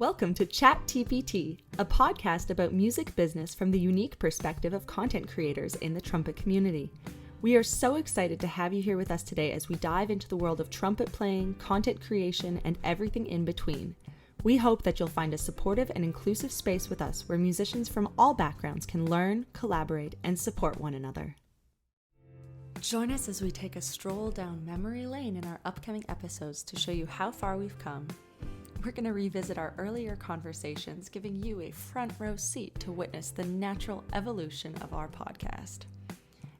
Welcome to Chat TPT, a podcast about music business from the unique perspective of content creators in the trumpet community. We are so excited to have you here with us today as we dive into the world of trumpet playing, content creation, and everything in between. We hope that you'll find a supportive and inclusive space with us where musicians from all backgrounds can learn, collaborate, and support one another. Join us as we take a stroll down memory lane in our upcoming episodes to show you how far we've come. We're going to revisit our earlier conversations, giving you a front row seat to witness the natural evolution of our podcast.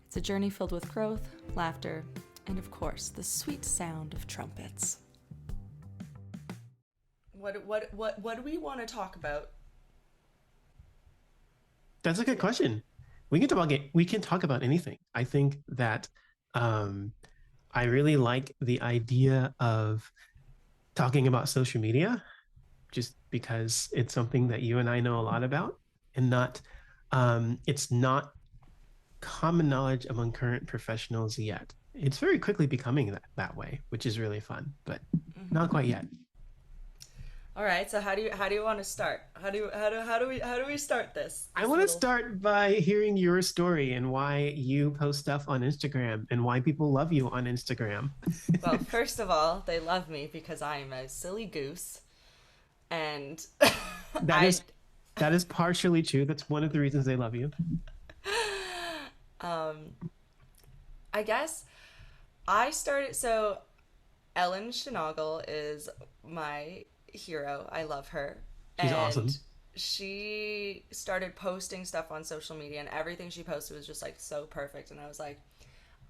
It's a journey filled with growth, laughter, and of course, the sweet sound of trumpets. What do we want to talk about? That's a good question. We can talk about anything. I think that I really like the idea of talking about social media, just because it's something that you and I know a lot about, and it's not common knowledge among current professionals yet. It's very quickly becoming that way, which is really fun, but not quite yet. All right, so how do you want to start? How do we start this? I want to start by hearing your story and why you post stuff on Instagram and why people love you on Instagram. Well, first of all, they love me because I'm a silly goose, and that is partially true. That's one of the reasons they love you. I guess I started. So Ellen Schnagle is my hero. I love her. She's awesome. She started posting stuff on social media, and everything she posted was just like so perfect, and I was like,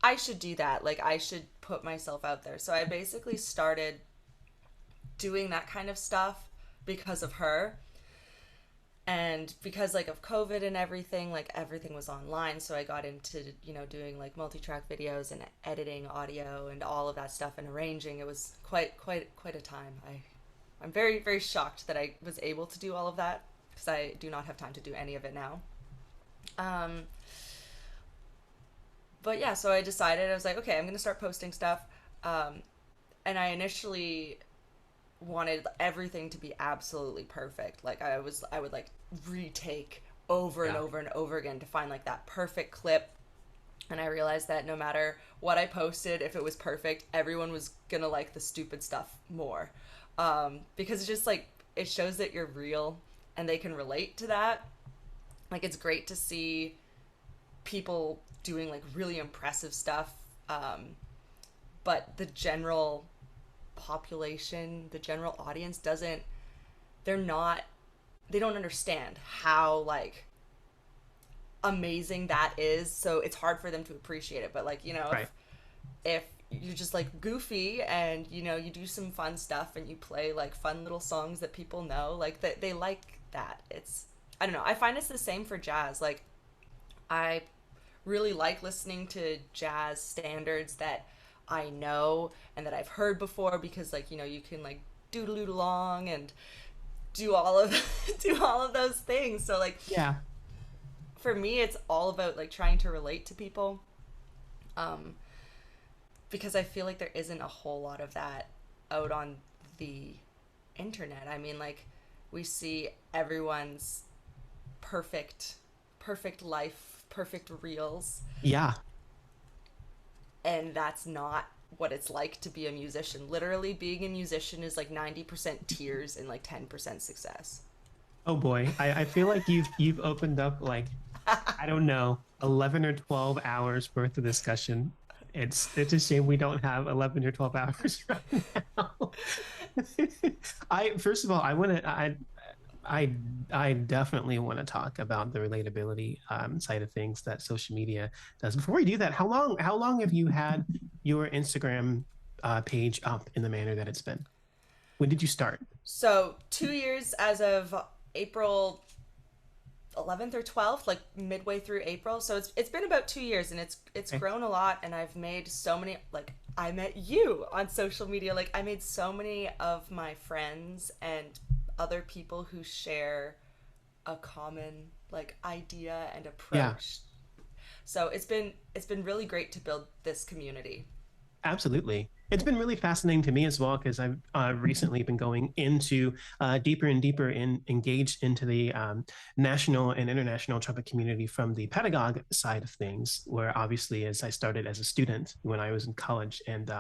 I should do that. Like, I should put myself out there. So I basically started doing that kind of stuff because of her, and because like of COVID and everything, like everything was online, so I got into doing like multi-track videos and editing audio and all of that stuff and arranging. It was quite a time. I'm very, very shocked that I was able to do all of that because I do not have time to do any of it now. But yeah, so I decided, I was like, okay, I'm going to start posting stuff. And I initially wanted everything to be absolutely perfect. Like I would like retake over and over and over again to find like that perfect clip. And I realized that no matter what I posted, if it was perfect, everyone was going to like the stupid stuff more. Because it's just like, it shows that you're real and they can relate to that. Like, it's great to see people doing like really impressive stuff. But the general population, the general audience they don't understand how like amazing that is. So it's hard for them to appreciate it. But like, right. if you're just like goofy and you do some fun stuff and you play like fun little songs that people know, like they like that. I don't know, I find it's the same for jazz. Like, I really like listening to jazz standards that I know and that I've heard before, because like you can like doodle along and do all of those things. So like, yeah, for me it's all about like trying to relate to people. Because I feel like there isn't a whole lot of that out on the internet. I mean, like, we see everyone's perfect life, perfect reels. Yeah. And that's not what it's like to be a musician. Literally, being a musician is like 90% tears and like 10% success. Oh boy. I feel like you've opened up like, I don't know, 11 or 12 hours worth of discussion. It's a shame we don't have 11 or 12 hours right now. First of all, I definitely want to talk about the relatability side of things that social media does. Before we do that, how long have you had your Instagram page up in the manner that it's been? When did you start? So 2 years as of April 11th or 12th, like midway through April. So it's been about 2 years, and it's Okay. grown a lot, and I've made so many, like, I met you on social media. Like, I made so many of my friends and other people who share a common like idea and Yeah, approach. So it's been really great to build this community. absolutely. it's been really fascinating to me as well because I've recently been going into deeper and deeper engaged into the national and international trumpet community from the pedagogue side of things, where obviously as I started as a student when I was in college, and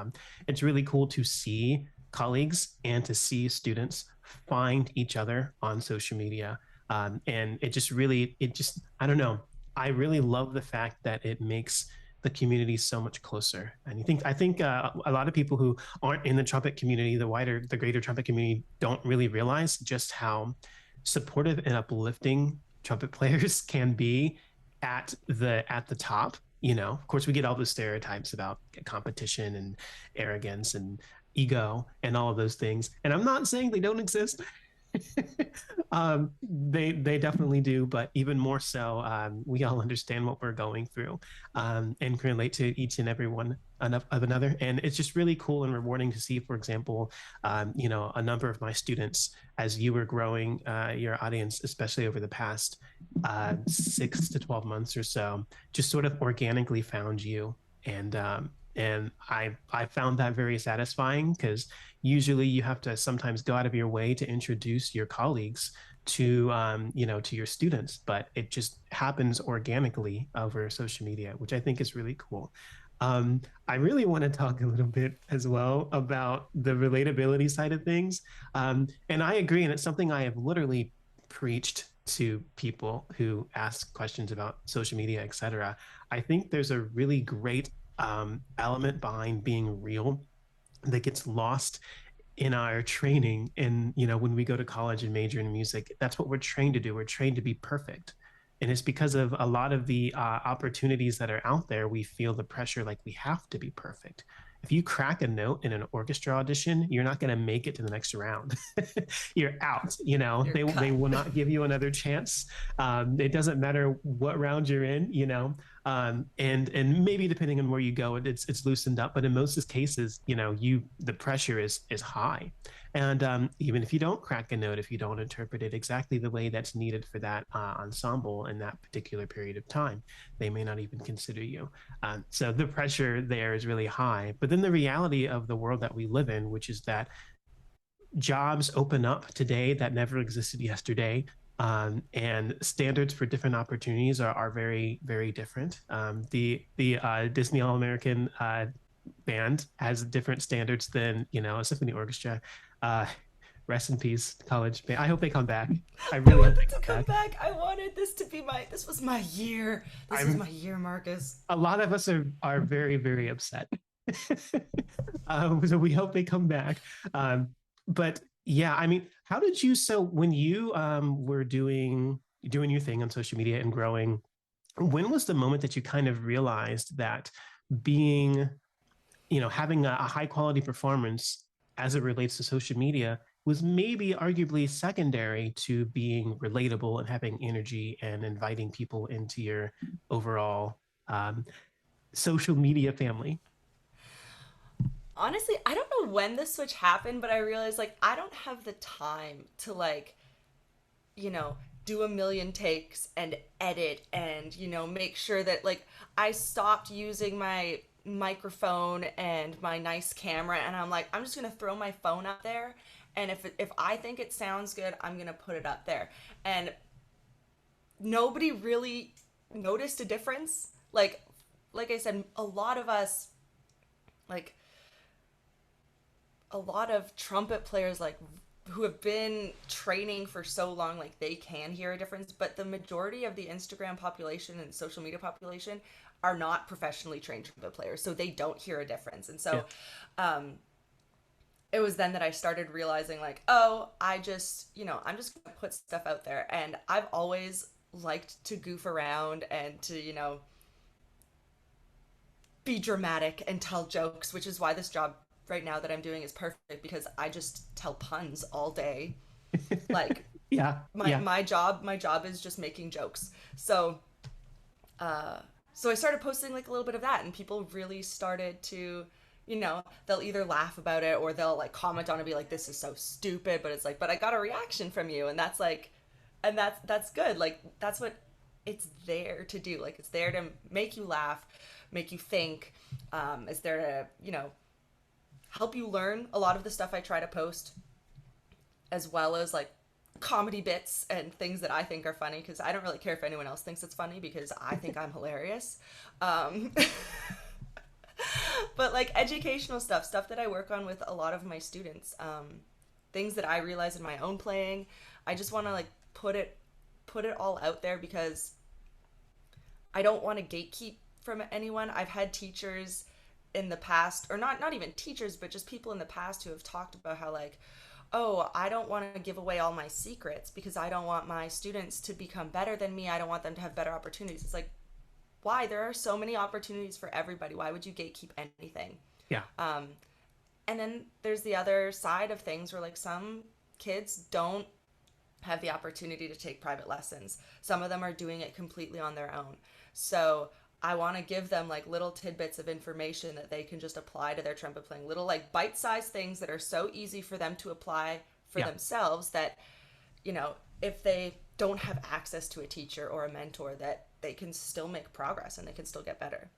it's really cool to see colleagues and to see students find each other on social media. And I don't know. I really love the fact that it makes the community so much closer. And I think a lot of people who aren't in the trumpet community, the greater trumpet community, don't really realize just how supportive and uplifting trumpet players can be at the top. Of course, we get all the stereotypes about competition and arrogance and ego and all of those things. And I'm not saying they don't exist. They definitely do, but even more so, we all understand what we're going through, and can relate to each and every one of another. And it's just really cool and rewarding to see, for example, a number of my students, as you were growing your audience, especially over the past 6 to 12 months or so, just sort of organically found you. And I found that very satisfying because usually you have to sometimes go out of your way to introduce your colleagues to your students, but it just happens organically over social media, which I think is really cool. I really want to talk a little bit as well about the relatability side of things. And I agree, and it's something I have literally preached to people who ask questions about social media, etc. I think there's a really great element behind being real that gets lost in our training. And when we go to college and major in music, that's what we're trained to do. We're trained to be perfect, and it's because of a lot of the opportunities that are out there, we feel the pressure like we have to be perfect. If you crack a note in an orchestra audition, you're not going to make it to the next round. You're out. You're They cut. will not give you another chance. It doesn't matter what round you're in. And maybe depending on where you go, it's loosened up. But in most cases, the pressure is high. And even if you don't crack a note, if you don't interpret it exactly the way that's needed for that ensemble in that particular period of time, they may not even consider you. So the pressure there is really high. But then the reality of the world that we live in, which is that jobs open up today that never existed yesterday. And standards for different opportunities are very, very different. The Disney All American band has different standards than a symphony orchestra. Uh, Rest in peace, college band. I hope they come back. I I really want hope them they to come come back. back. I wanted this to be this was my year. This was I'm my year, Marcus. A lot of us are very, very upset. So we hope they come back. But yeah, I mean, how did you? So when you were doing your thing on social media and growing, when was the moment that you kind of realized that being, having a high quality performance as it relates to social media was maybe arguably secondary to being relatable and having energy and inviting people into your overall um, social media family? Honestly, I don't know when the switch happened, but I realized I don't have the time to you know, do a million takes and edit and, make sure that I stopped using my microphone and my nice camera and I'm like, I'm just going to throw my phone up there and if I think it sounds good, I'm going to put it up there. And nobody really noticed a difference. Like I said, like a lot of trumpet players who have been training for so long, they can hear a difference, but the majority of the Instagram population and social media population are not professionally trained trumpet players, so they don't hear a difference. And Yeah. so it was then that I started realizing oh, I'm just gonna put stuff out there. And I've always liked to goof around and to, be dramatic and tell jokes, which is why this job right now that I'm doing is perfect because I just tell puns all day. Like Yeah. my Yeah. my job is just making jokes. So I started posting a little bit of that and people really started to, they'll either laugh about it or they'll comment on it and be like, this is so stupid, but it's but I got a reaction from you, and that's good. That's what it's there to do. It's there to make you laugh, make you think. It's there to, help you learn a lot of the stuff I try to post, as well as like comedy bits and things that I think are funny, because I don't really care if anyone else thinks it's funny because I think I'm hilarious. Um, but like educational stuff that I work on with a lot of my students, things that I realize in my own playing. I just want to like put it all out there because I don't want to gatekeep from anyone. I've had teachers in the past, or not even teachers, but just people in the past who have talked about how like, oh, I don't want to give away all my secrets because I don't want my students to become better than me. I don't want them to have better opportunities. It's like, why? There are so many opportunities for everybody. Why would you gatekeep anything? Yeah. And then there's the other side of things where like some kids don't have the opportunity to take private lessons. Some of them are doing it completely on their own. So I want to give them like little tidbits of information that they can just apply to their trumpet playing, little like bite-sized things that are so easy for them to apply for Yeah. themselves that, if they don't have access to a teacher or a mentor, that they can still make progress and they can still get better.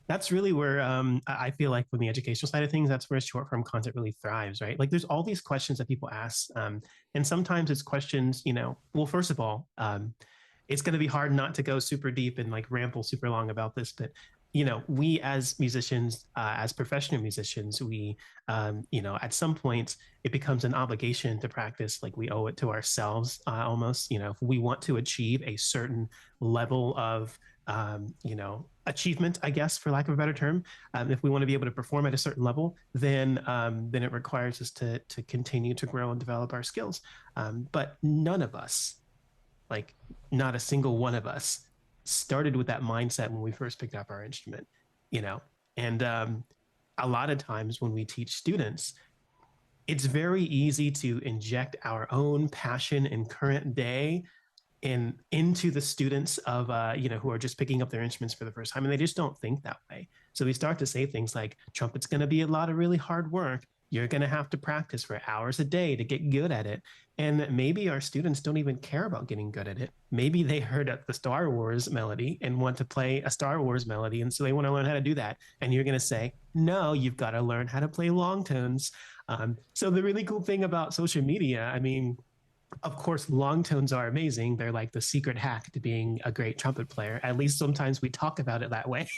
That's really where I feel like from the educational side of things, that's where short form content really thrives, right? Like there's all these questions that people ask. And sometimes it's questions, well, first of all, it's going to be hard not to go super deep and like ramble super long about this, but we as musicians, as professional musicians, we, at some point it becomes an obligation to practice. Like we owe it to ourselves, almost. If we want to achieve a certain level of, achievement, I guess, for lack of a better term, if we want to be able to perform at a certain level, then it requires us to continue to grow and develop our skills. But none of us, like not a single one of us, started with that mindset when we first picked up our instrument, you know. And a lot of times when we teach students, it's very easy to inject our own passion in current day into the students of who are just picking up their instruments for the first time, and they just don't think that way. So we start to say things like trumpet's going to be a lot of really hard work. You're going to have to practice for hours a day to get good at it. And maybe our students don't even care about getting good at it. Maybe they heard the Star Wars melody and want to play a Star Wars melody, and so they want to learn how to do that. And you're going to say, no, you've got to learn how to play long tones. So the really cool thing about social media, I mean, of course, long tones are amazing. They're like the secret hack to being a great trumpet player. At least sometimes we talk about it that way.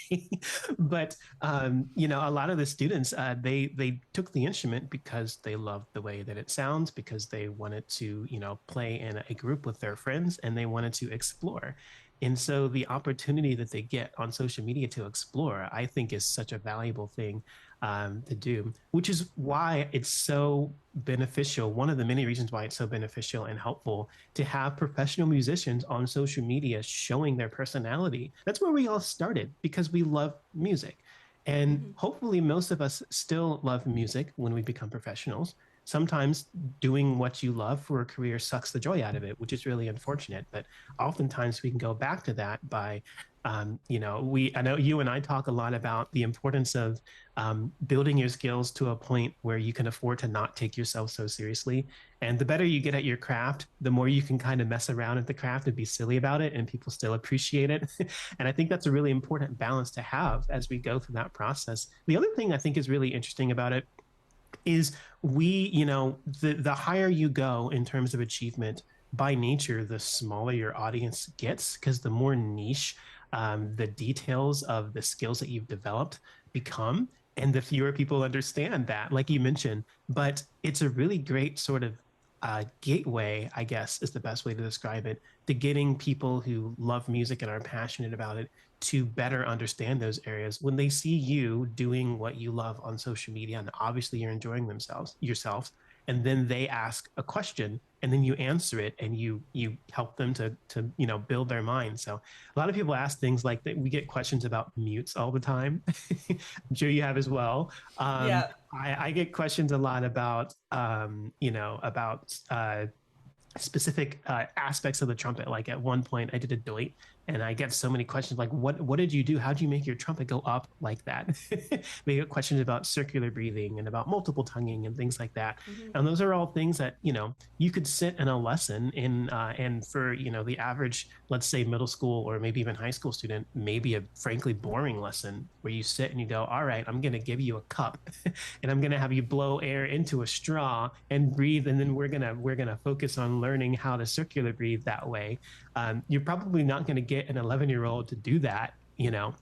But a lot of the students they took the instrument because they loved the way that it sounds, because they wanted to play in a group with their friends, and they wanted to explore. And so the opportunity that they get on social media to explore, I think, is such a valuable thing to do, which is why it's so beneficial. One of the many reasons why it's so beneficial and helpful to have professional musicians on social media showing their personality. That's where we all started, because we love music. And Mm-hmm. hopefully, most of us still love music when we become professionals. Sometimes doing what you love for a career sucks the joy out of it, which is really unfortunate. But oftentimes we can go back to that by, I know you and I talk a lot about the importance of building your skills to a point where you can afford to not take yourself so seriously. And the better you get at your craft, the more you can kind of mess around at the craft and be silly about it, and people still appreciate it. And I think that's a really important balance to have as we go through that process. The other thing I think is really interesting about it is the higher you go in terms of achievement, by nature, the smaller your audience gets, because the more niche the details of the skills that you've developed become, and the fewer people understand that, like you mentioned. But it's a really great sort of gateway, I guess is the best way to describe it, to getting people who love music and are passionate about it to better understand those areas when they see you doing what you love on social media, and obviously you're enjoying themselves yourselves, and then they ask a question, and then you answer it, and you help them to build their mind. So a lot of people ask things like that. We get questions about mutes all the time. I'm sure you have as well. Yeah. I get questions a lot about specific aspects of the trumpet. Like at one point, I did a And I get so many questions like, what did you do? How did you make your trumpet go up like that? We get questions about circular breathing and about multiple tonguing and things like that. Mm-hmm. And those are all things that, you could sit in a lesson and for, the average, let's say middle school or maybe even high school student, maybe a frankly boring lesson where you sit and you go, all right, I'm going to give you a cup and I'm going to have you blow air into a straw and breathe. And then we're going to focus on learning how to circular breathe that way. You're probably not going to get an 11-year-old to do that,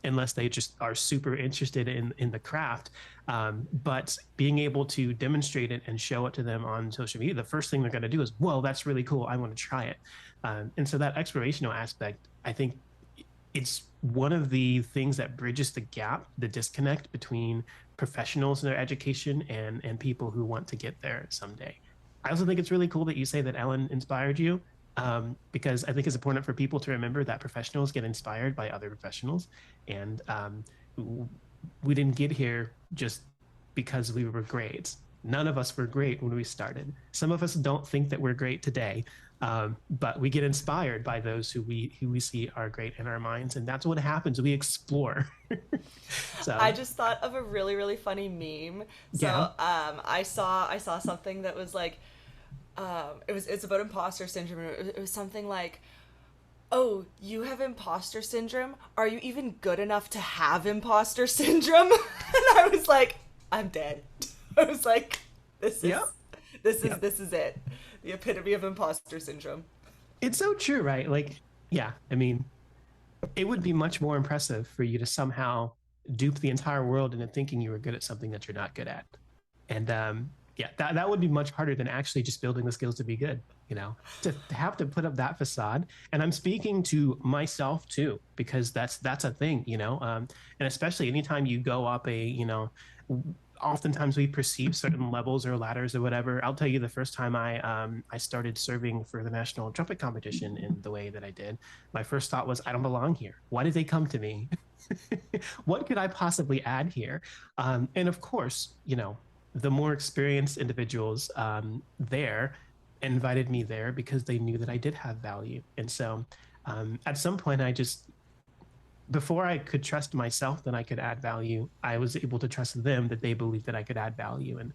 unless they just are super interested in the craft. But being able to demonstrate it and show it to them on social media, the first thing they're going to do is, whoa, that's really cool. I want to try it. And so that explorational aspect, I think it's one of the things that bridges the gap, the disconnect between professionals in their education and people who want to get there someday. I also think it's really cool that you say that Ellen inspired you, because I think it's important for people to remember that professionals get inspired by other professionals. And we didn't get here just because we were great. None of us were great when we started. Some of us don't think that we're great today, but we get inspired by those who we see are great in our minds, and that's what happens. We explore. So I just thought of a really, really funny meme. So yeah. I saw something that was like, it's about imposter syndrome. It was something like, "Oh, you have imposter syndrome? Are you even good enough to have imposter syndrome?" And I was like, "I'm dead." I was like, "This is Yep. Yep. this is it, the epitome of imposter syndrome." It's so true, right? Like, yeah, I mean, it would be much more impressive for you to somehow dupe the entire world into thinking you were good at something that you're not good at. And yeah, that would be much harder than actually just building the skills to be good, to have to put up that facade. And I'm speaking to myself too, because that's a thing, and especially anytime you go up oftentimes we perceive certain levels or ladders or whatever. I'll tell you, the first time I started serving for the national trumpet competition in the way that I did, my first thought was, I don't belong here. Why did they come to me? What could I possibly add here? And of course, the more experienced individuals there invited me there because they knew that I did have value. And so at some point, before I could trust myself that I could add value, I was able to trust them that they believed that I could add value. And,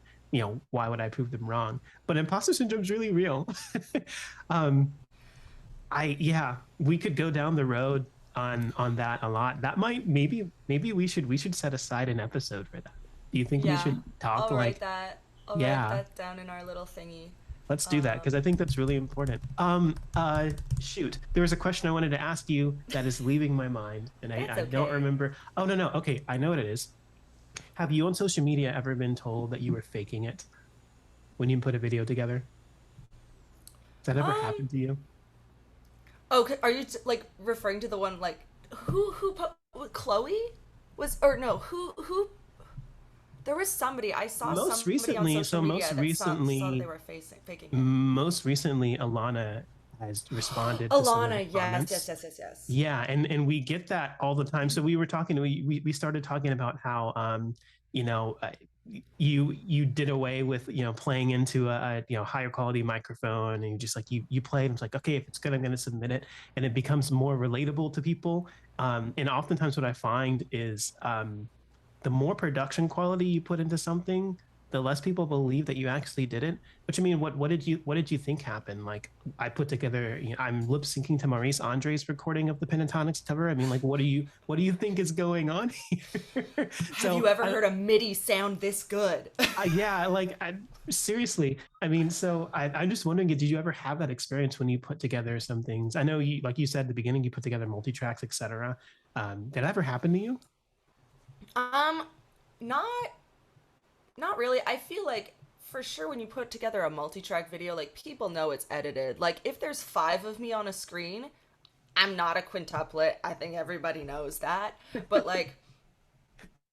why would I prove them wrong? But imposter syndrome is really real. um, yeah, we could go down the road on that a lot. That might maybe we should set aside an episode for that. Do you think we Yeah, should talk I'll write like, that. I'll write yeah, that down in our little thingy. let's do that because Um, I think that's really important. Shoot, there was a question I wanted to ask you that is leaving my mind, and I, that's I don't okay. remember. Oh no, no, okay, I know what it is. Have you on social media ever been told that you were faking it when you put a video together? Has that ever Um, happened to you? oh, are you like referring to the one like Chloe was, or no, who there was somebody, I saw Most somebody on recently, social so most media that saw that they recently, were faking it. most recently, Alana has responded to some of the Alana, yes, yes, comments. yes, yes, yes. Yeah, and we get that all the time. So we were talking, we started talking about how you know, uh, you did away with playing into a higher quality microphone, and you just like you play, and it's like, okay, if it's good, I'm going to submit it, and it becomes more relatable to people. And oftentimes, what I find is the more production quality you put into something, the less people believe that you actually did it. Which, I mean, what did you think happened? Like, I put together, I'm lip syncing to Maurice Andre's recording of the Pentatonics cover. I mean, like, what do you think is going on here? Have So you ever heard a MIDI sound this good? yeah, like seriously. I mean, so I'm just wondering, did you ever have that experience when you put together some things? I know you, like you said at the beginning, you put together multi tracks, etc. Did that ever happen to you? um, not not really. I feel like for sure when you put together a multi-track video, like people know it's edited. Like if there's five of me on a screen, I'm not a quintuplet. I think everybody knows that. But like,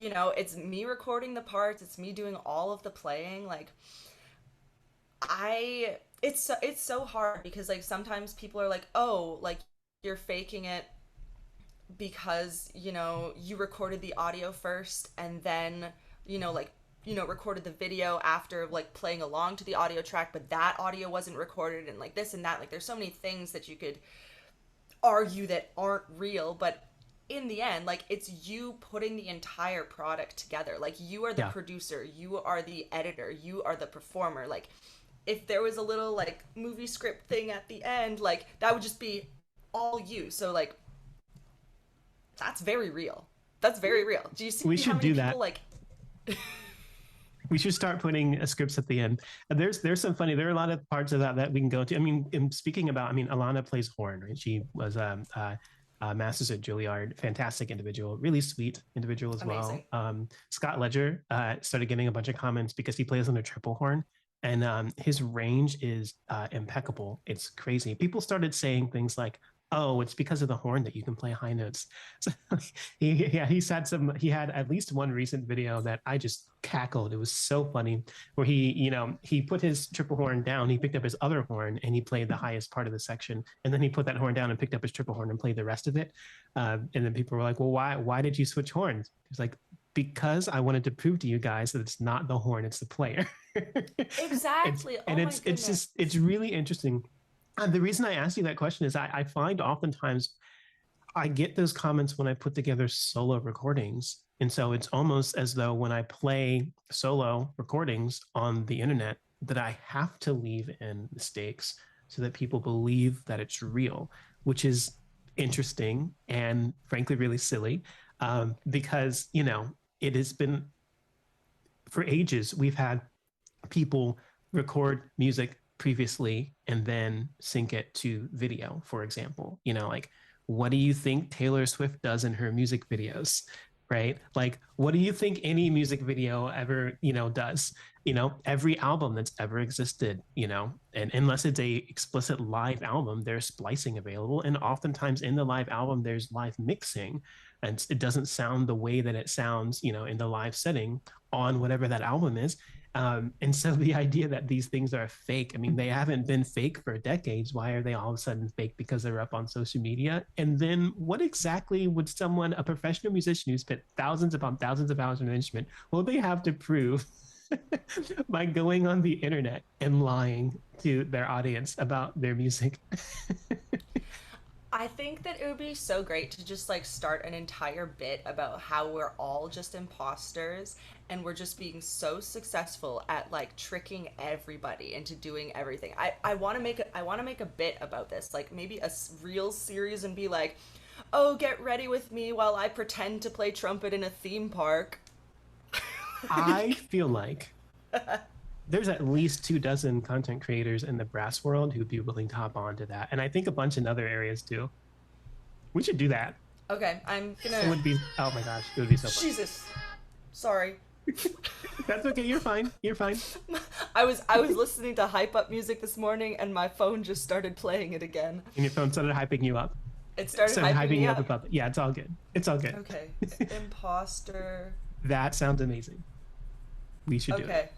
it's me recording the parts, it's me doing all of the playing. Like it's so hard because like sometimes people are like, "Oh, like you're faking it because, you recorded the audio first and then, like recorded the video after like playing along to the audio track, but that audio wasn't recorded and like this and that." Like there's so many things that you could argue that aren't real, but in the end, like, it's you putting the entire product together. Like, you are the Yeah. producer, you are the editor, you are the performer. Like, if there was a little like movie script thing at the end, like that would just be all you. So like that's very real. That's very real. Do you see We how should many do people that. like We should start putting scripts at the end. There's some funny. There are a lot of parts of that we can go to. I mean, in speaking about, I mean, Alana plays horn, right? She was masters at Juilliard, fantastic individual, really sweet individual as amazing? well. Scott Ledger started getting a bunch of comments because he plays on a triple horn, and his range is impeccable. It's crazy. People started saying things like, "Oh, it's because of the horn that you can play high notes." So he had at least one recent video that I just cackled. It was so funny where he put his triple horn down, he picked up his other horn and he played the highest part of the section, and then he put that horn down and picked up his triple horn and played the rest of it. And then people were like, "Well, why did you switch horns?" He's like, "Because I wanted to prove to you guys that it's not the horn, it's the player." Exactly. Oh my It's goodness. just it's really interesting. The reason I ask you that question is I find oftentimes I get those comments when I put together solo recordings. And so it's almost as though when I play solo recordings on the internet, that I have to leave in mistakes so that people believe that it's real, which is interesting and frankly really silly, because, it has been for ages, we've had people record music previously and then sync it to video, for example. Like, what do you think Taylor Swift does in her music videos? Right? Like, what do you think any music video ever, does? Every album that's ever existed, and unless it's a explicit live album, there's splicing available. And oftentimes in the live album, there's live mixing. And it doesn't sound the way that it sounds, in the live setting on whatever that album is. And so the idea that these things are fake, I mean, they haven't been fake for decades. Why are they all of a sudden fake because they're up on social media? And then what exactly would a professional musician who spent thousands upon thousands of hours on an instrument, will they have to prove by going on the internet and lying to their audience about their music? I think that it would be so great to just like start an entire bit about how we're all just imposters and we're just being so successful at like tricking everybody into doing everything. I want to make a bit about this, like maybe a real series and be like, "Oh, get ready with me while I pretend to play trumpet in a theme park." I feel like there's at least 2 dozen content creators in the brass world who'd be willing to hop onto that. And I think a bunch in other areas too. We should do that. Okay, I'm It gonna. would be, oh my gosh, it would be so fun. Jesus, sorry. That's okay. You're fine. You're fine. I was listening to hype up music this morning and my phone just started playing it again. And your phone started hyping you up. It started Started hyping hyping me you up up. about, yeah, it's all good. It's all good. Okay. Imposter. That sounds amazing. We should do it. Okay.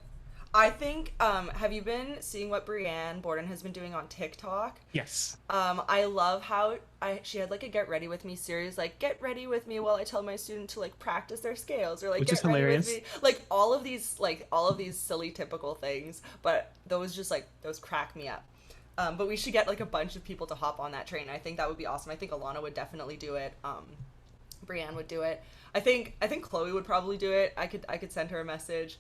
I think have you been seeing what Brienne Borden has been doing on TikTok? Yes. I love how she had like a get ready with me series, like get ready with me while I tell my student to like practice their scales, or like Which is get ready with hilarious. me, like all of these silly typical things, but those crack me up. But we should get like a bunch of people to hop on that train. I think that would be awesome. I think Alana would definitely do it. Brienne would do it. I think Chloe would probably do it. I could send her a message.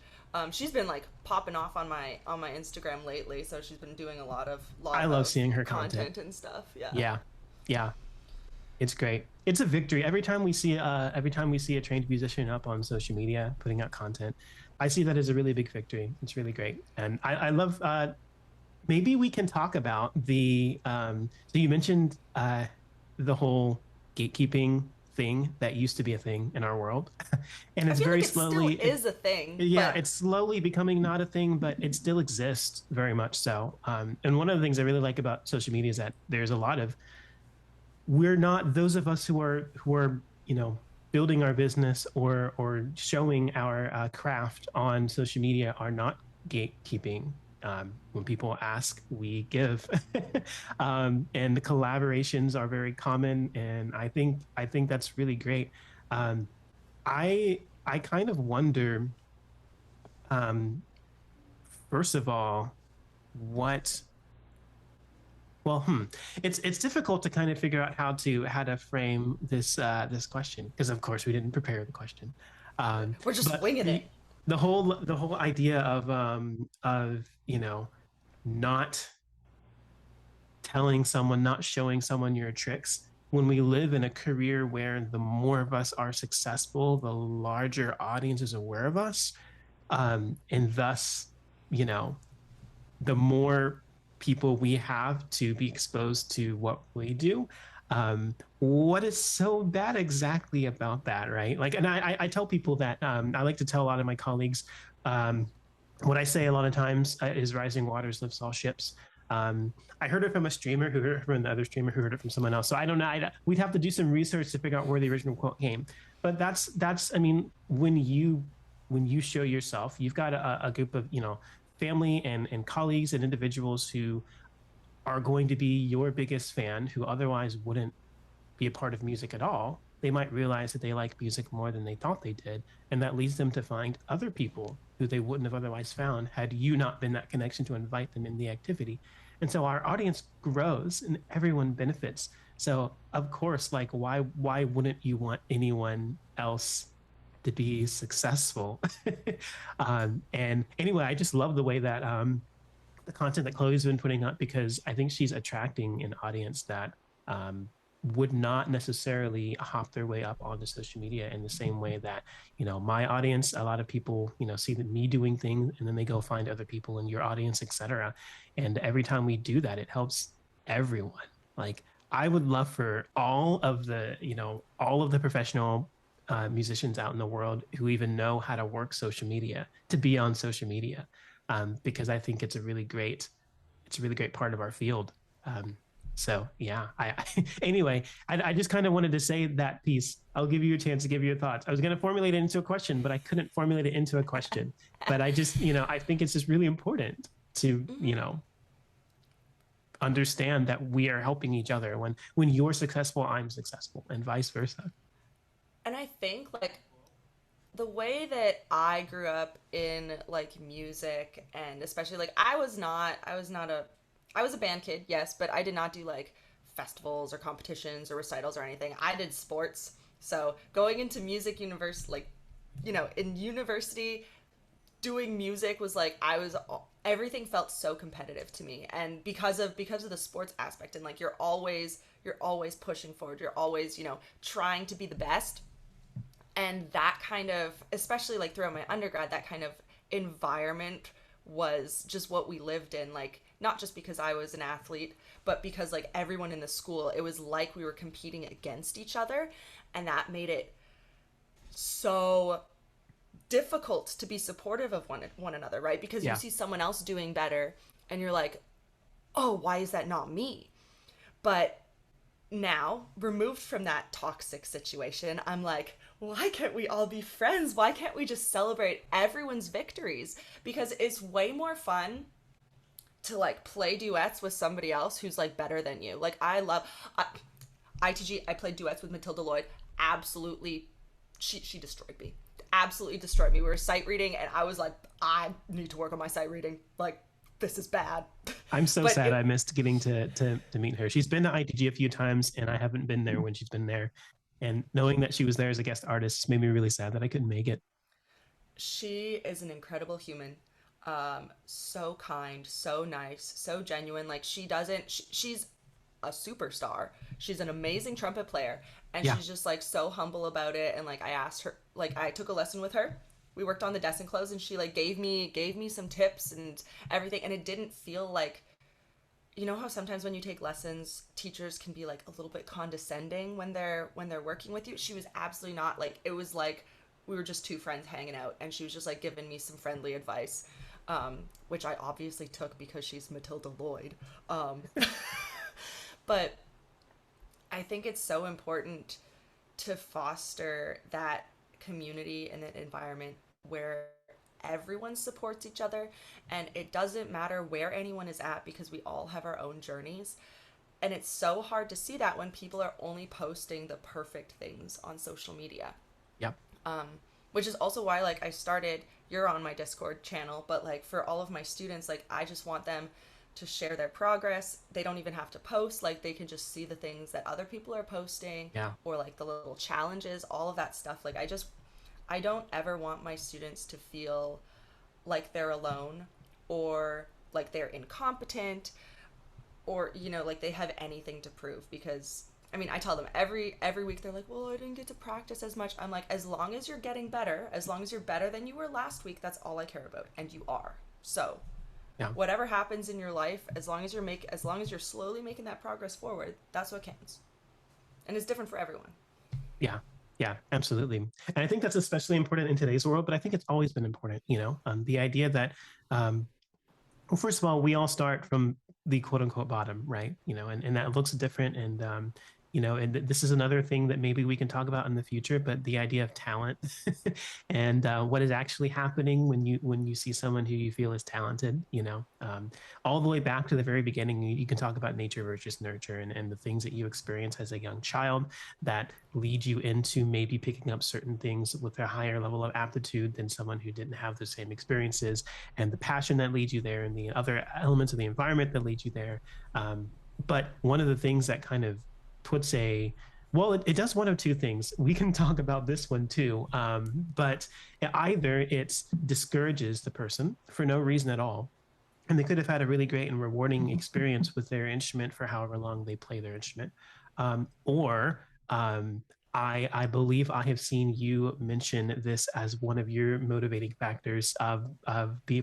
She's been like popping off on my Instagram lately, so she's been doing a lot I love of seeing her content content. and stuff. Yeah. Yeah. Yeah. It's great. It's a victory. Every time we see a trained musician up on social media putting out content, I see that as a really big victory. It's really great. And I love, maybe we can talk about so you mentioned the whole gatekeeping thing that used to be a thing in our world. And I it's feel very like it still slowly, is a thing, yeah, but it's slowly becoming not a thing, but it still exists very much so. And one of the things I really like about social media is that there's a lot of, we're not, those of us who are building our business or showing our craft on social media are not gatekeeping. When people ask, we give. And the collaborations are very common, and I think that's really great. um, I kind of wonder, um, first of all, what Well, it's difficult to kind of figure out how to frame this question because, of course, we didn't prepare the question. We're just But winging it. the whole idea of not telling someone, not showing someone your tricks. When we live in a career where the more of us are successful, the larger audience is aware of us, and thus, you know, the more people we have to be exposed to what we do. What is so bad exactly about that, right? Like, and I tell people that I like to tell a lot of my colleagues um, what I say a lot of times is rising waters lifts all ships. I heard it from a streamer who heard it from another streamer who heard it from someone else. So I don't know. We'd have to do some research to figure out where the original quote came. But that's I mean, when you show yourself, you've got a group of family and colleagues and individuals who are going to be your biggest fan, who otherwise wouldn't be a part of music at all. They might realize that they like music more than they thought they did. And that leads them to find other people who they wouldn't have otherwise found had you not been that connection to invite them in the activity. And so our audience grows and everyone benefits. So of course, like why wouldn't you want anyone else to be successful? And anyway, I just love the way that the content that Chloe's been putting up because I think she's attracting an audience that um, would not necessarily hop their way up onto social media in the same way that my audience. A lot of people see me doing things and then they go find other people in your audience, etc. And every time we do that, it helps everyone. Like I would love for all of the professional musicians out in the world who even know how to work social media to be on social media because I think it's a really great part of our field. Um, so yeah, anyway, I just kind of wanted to say that piece. I'll give you a chance to give your thoughts. I was going to formulate it into a question, but I couldn't formulate it into a question. But I just, I think it's just really important to, understand that we are helping each other. When you're successful, I'm successful, and vice versa. And I think like the way that I grew up in like music and especially like I was a band kid, yes, but I did not do like festivals or competitions or recitals or anything. I did sports. So going into music universe like in university doing music was like I was everything felt so competitive to me and because of the sports aspect and like you're always pushing forward. You're always, trying to be the best and that kind of especially like throughout my undergrad that kind of environment was just what we lived in like not just because I was an athlete but because like everyone in the school it was like we were competing against each other and that made it so difficult to be supportive of one another right because you Yeah. see someone else doing better and you're like oh why is that not me but now, removed from that toxic situation, I'm like, why can't we all be friends? Why can't we just celebrate everyone's victories? Because it's way more fun to like play duets with somebody else who's like better than you. Like ITG, I played duets with Matilda Lloyd. Absolutely, she destroyed me. Absolutely destroyed me. We were sight reading, and I was like, I need to work on my sight reading. Like, this is bad. I'm so but sad I it, missed getting to meet her. She's been to ITG a few times, and I haven't been there when she's been there. And knowing that she was there as a guest artist made me really sad that I couldn't make it. she is an incredible human. So kind, so nice, so genuine. Like she doesn't. She's a superstar. She's an amazing trumpet player, and Yeah, she's just like so humble about it. And like I asked her, like I took a lesson with her. We worked on the desk and close, and she like gave me some tips and everything. And it didn't feel like how sometimes when you take lessons teachers can be like a little bit condescending when they're working with you. She was absolutely not. Like it was like we were just two friends hanging out and she was just like giving me some friendly advice, which I obviously took because she's Matilda Lloyd. um, but I think it's so important to foster that community and that environment where everyone supports each other and it doesn't matter where anyone is at because we all have our own journeys. And it's so hard to see that when people are only posting the perfect things on social media. yeah, Um, which is also why you're on my Discord channel, but like for all of my students, like I just want them to share their progress. They don't even have to post. Like, they can just see the things that other people are posting, Yeah. or like the little challenges, all of that stuff. Like, I don't ever want my students to feel like they're alone, or like they're incompetent, or like they have anything to prove. Because I mean, I tell them every week, they're like, well, I didn't get to practice as much. I'm like, as long as you're getting better, as long as you're better than you were last week, that's all I care about. And you are. So Yeah. whatever happens in your life, as long as you're slowly making that progress forward, that's what counts. And it's different for everyone. Yeah. Yeah, absolutely. And I think that's especially important in today's world, but I think it's always been important, the idea that, well, first of all, we all start from the quote unquote bottom, right? And that looks different. And this is another thing that maybe we can talk about in the future, but the idea of talent and what is actually happening when you see someone who you feel is talented, all the way back to the very beginning, you can talk about nature versus nurture, and the things that you experience as a young child that lead you into maybe picking up certain things with a higher level of aptitude than someone who didn't have the same experiences, and the passion that leads you there, and the other elements of the environment that lead you there. But one of the things that kind of puts it does one of two things. We can talk about this one too, but either it discourages the person for no reason at all, and they could have had a really great and rewarding experience with their instrument for however long they play their instrument, or I believe I have seen you mention this as one of your motivating factors of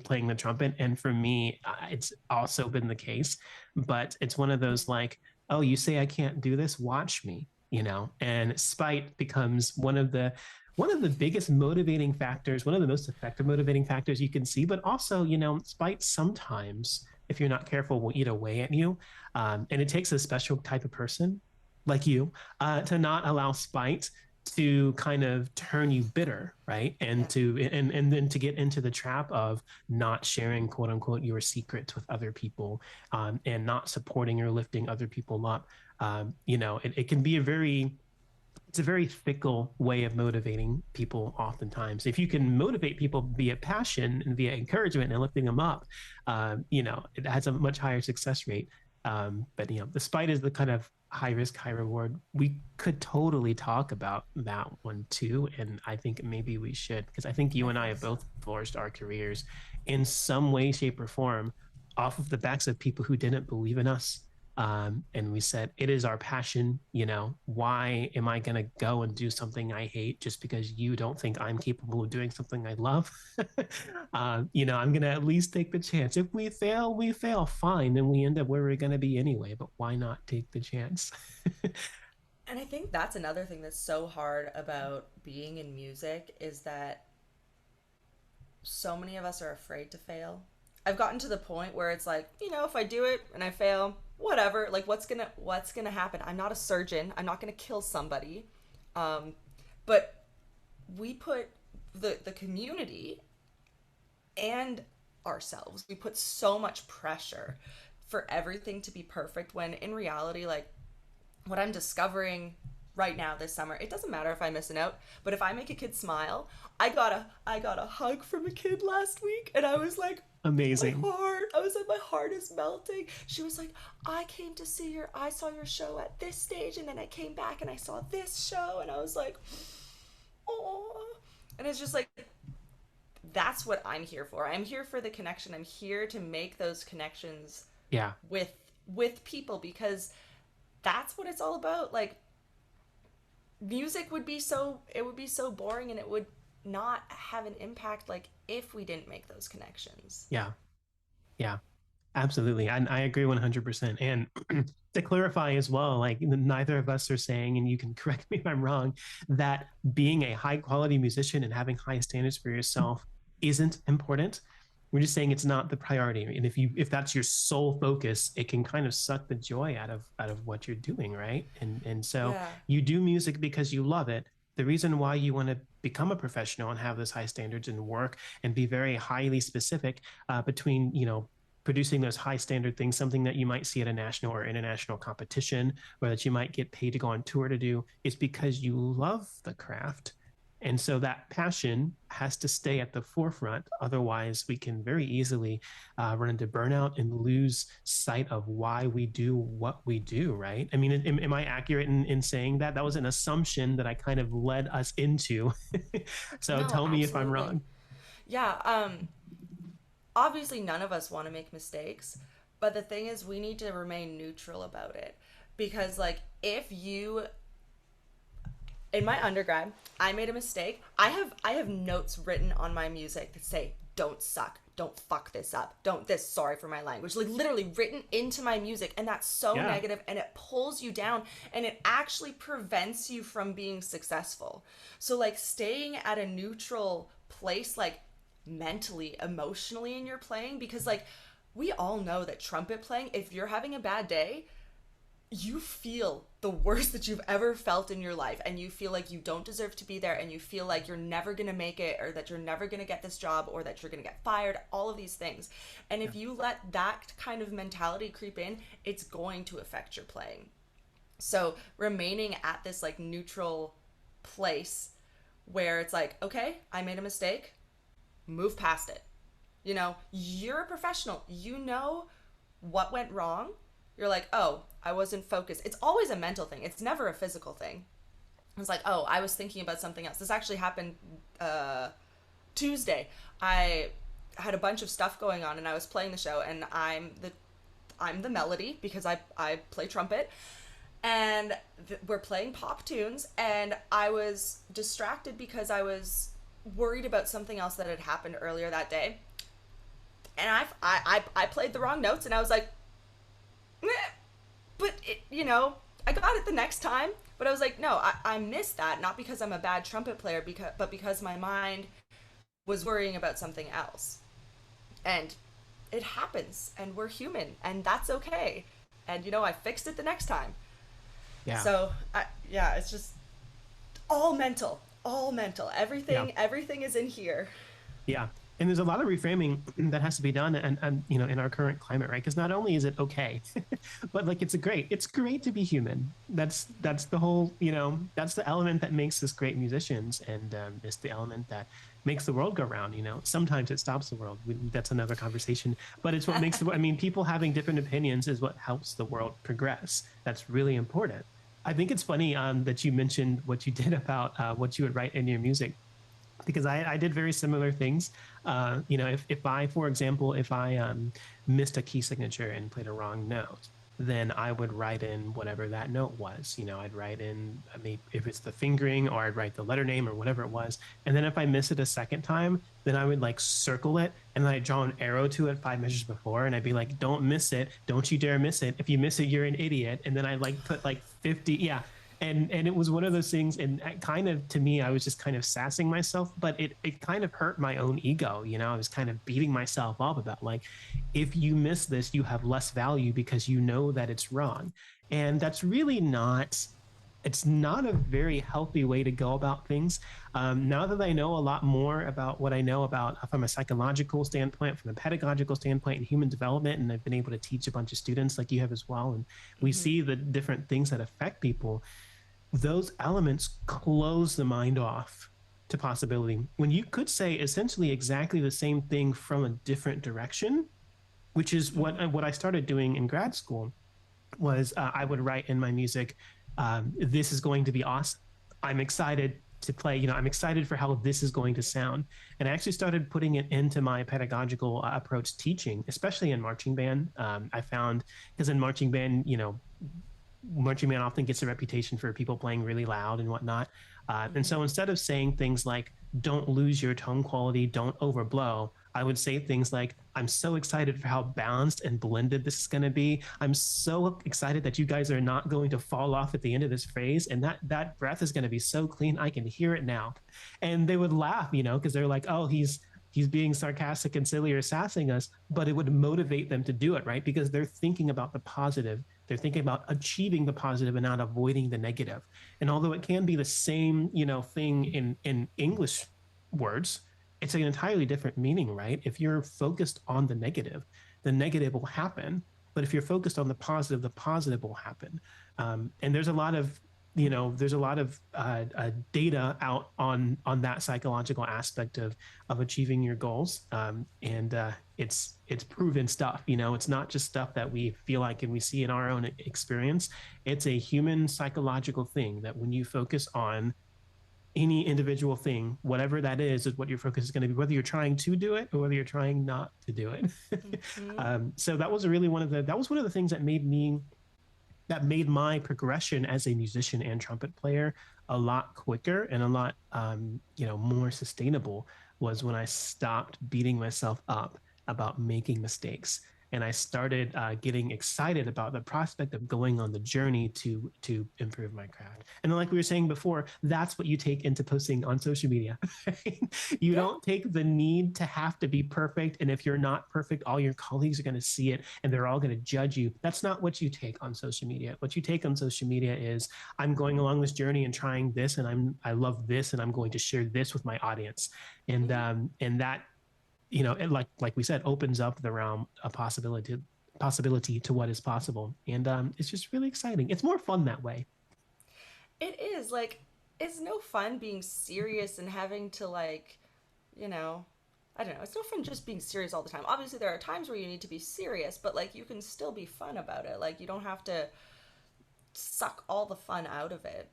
playing the trumpet, and for me, it's also been the case. But it's one of those like, oh, you say I can't do this, watch me, and spite becomes one of the biggest motivating factors, one of the most effective motivating factors you can see. But also, spite sometimes, if you're not careful, will eat away at you. And it takes a special type of person like you to not allow spite to kind of turn you bitter, right? Yeah. And then to get into the trap of not sharing, quote unquote, your secrets with other people, and not supporting or lifting other people up. It can be it's a very fickle way of motivating people oftentimes. If you can motivate people via passion and via encouragement and lifting them up, it has a much higher success rate. But the spite is the kind of high risk, high reward. We could totally talk about that one too. And I think maybe we should, because I think you I and I think have so. both flourished our careers in some way, shape, or form off of the backs of people who didn't believe in us, and we said, it is our passion. Why am I going to go and do something I hate just because you don't think I'm capable of doing something I love? I'm going to at least take the chance. If we fail, fine. Then we end up where we're going to be anyway. But why not take the chance? And I think that's another thing that's so hard about being in music, is that so many of us are afraid to fail. I've gotten to the point where it's like, if I do it and I fail, whatever. Like, what's gonna happen? I'm not a surgeon. I'm not gonna kill somebody. But we put the community and ourselves. We put so much pressure for everything to be perfect, when in reality, like, what I'm discovering right now this summer, it doesn't matter if I miss a note, but if I make a kid smile, I got a hug from a kid last week, and I was like, Amazing. my heart is melting. She was like, I saw your show at this stage, and then I came back and I saw this show, and I was like, oh. And it's just like, that's what I'm here for. I'm here for the connection. I'm here to make those connections Yeah. with people, because that's what it's all about. Like, music would be so boring, and it would not have an impact, like, if we didn't make those connections. Yeah. Yeah. Absolutely. I agree 100%. And to clarify as well, like, neither of us are saying, and you can correct me if I'm wrong, that being a high quality musician and having high standards for yourself isn't important. We're just saying it's not the priority. And if that's your sole focus, it can kind of suck the joy out of what you're doing, right? And so Yeah. you do music because you love it. The reason why you want to become a professional and have those high standards and work and be very highly specific, between producing those high standard things, something that you might see at a national or international competition, or that you might get paid to go on tour to do, is because you love the craft. And so that passion has to stay at the forefront. Otherwise, we can very easily run into burnout and lose sight of why we do what we do, right? I mean, am I accurate in saying that? That was an assumption that I kind of led us into. So No, tell me if I'm absolutely. wrong. Yeah, obviously none of us want to make mistakes, but the thing is we need to remain neutral about it. Because like if you in my undergrad, I made a mistake. I have notes written on my music that say don't suck, don't fuck this up, don't this, sorry for my language, like literally written into my music, and that's so Yeah. negative and it pulls you down and it actually prevents you from being successful. So like staying at a neutral place, like mentally, emotionally in your playing, because like we all know that trumpet playing, if you're having a bad day, you feel the worst that you've ever felt in your life, and you feel like you don't deserve to be there, and you feel like you're never going to make it, or that you're never going to get this job, or that you're going to get fired, all of these things. And if you let that kind of mentality creep in, it's going to affect your playing. So remaining at this like neutral place where it's like, okay, I made a mistake, move past it. You know, you're a professional, you know what went wrong. You're like, oh, I wasn't focused. It's always a mental thing, it's never a physical thing. It's like, oh, I was thinking about something else. This actually happened Tuesday. I had a bunch of stuff going on and I was playing the show, and I'm the melody because I play trumpet, and we're playing pop tunes, and I was distracted because I was worried about something else that had happened earlier that day, and I played the wrong notes, and I was like, meh. But I got it the next time. But I was like, no, I missed that, not because I'm a bad trumpet player, but because my mind was worrying about something else. And it happens, and we're human, and that's okay. And I fixed it the next time. Yeah. So yeah, it's just all mental, all mental. Yeah. Everything is in here. Yeah. And there's a lot of reframing that has to be done, and in our current climate, right? Because not only is it okay, but like it's great to be human. That's the whole, that's the element that makes us great musicians, and it's the element that makes the world go round. Sometimes it stops the world. That's another conversation. But it's what makes I mean, people having different opinions is what helps the world progress. That's really important. I think it's funny that you mentioned what you did about what you would write in your music, because I did very similar things. If I, for example, if I missed a key signature and played a wrong note, then I would write in whatever that note was. I'd write in, I mean, if it's the fingering, or I'd write the letter name or whatever it was. And then if I miss it a second time, then I would like circle it, and then I'd draw an arrow to it 5 measures before. And I'd be like, don't miss it. Don't you dare miss it. If you miss it, you're an idiot. And then I like put like 50. Yeah. And it was one of those things, and kind of, to me, I was just kind of sassing myself, but it kind of hurt my own ego. I was kind of beating myself up about, like, if you miss this, you have less value because you know that it's wrong. And that's really not, it's not a very healthy way to go about things. Now that I know a lot more about what I know about from a psychological standpoint, from a pedagogical standpoint, and human development, and I've been able to teach a bunch of students like you have as well, and we Mm-hmm. see the different things that affect people, those elements close the mind off to possibility, when you could say essentially exactly the same thing from a different direction, which is what Mm-hmm. what I started doing in grad school. Was I would write in my music, this is going to be awesome, I'm excited to play, I'm excited for how this is going to sound. And I actually started putting it into my pedagogical approach teaching, especially in marching band. I found, because in marching band, marching band often gets a reputation for people playing really loud and whatnot. And Mm-hmm. so instead of saying things like, don't lose your tone quality, don't overblow, I would say things like, I'm so excited for how balanced and blended this is going to be. I'm so excited that you guys are not going to fall off at the end of this phrase. And that breath is going to be so clean. I can hear it now. And they would laugh, because they're like, oh, he's being sarcastic and silly or sassing us, but it would motivate them to do it, right? Because they're thinking about the positive. They're thinking about achieving the positive and not avoiding the negative. And although it can be the same, thing in English words, it's an entirely different meaning, right? If you're focused on the negative will happen. But if you're focused on the positive will happen. And there's a lot of there's a lot of data out on that psychological aspect of achieving your goals, and it's proven stuff. It's not just stuff that we feel like and we see in our own experience. It's a human psychological thing that when you focus on any individual thing, whatever that is what your focus is going to be, whether you're trying to do it or whether you're trying not to do it. So that was really that was one of the things that made my progression as a musician and trumpet player a lot quicker and a lot more sustainable, was when I stopped beating myself up about making mistakes, and I started getting excited about the prospect of going on the journey to improve my craft. And then, like we were saying before, that's what you take into posting on social media. You don't take the need to have to be perfect, and if you're not perfect, all your colleagues are going to see it and they're all going to judge you. That's not what you take on social media. What you take on social media is, I'm going along this journey and trying this, and I love this, and I'm going to share this with my audience. And that, like we said, opens up the realm of possibility to what is possible, and it's just really exciting. It's more fun that way. It is like, it's no fun being serious and having to like, you know, I don't know. It's no fun just being serious all the time. Obviously, there are times where you need to be serious, but like you can still be fun about it. Like you don't have to suck all the fun out of it.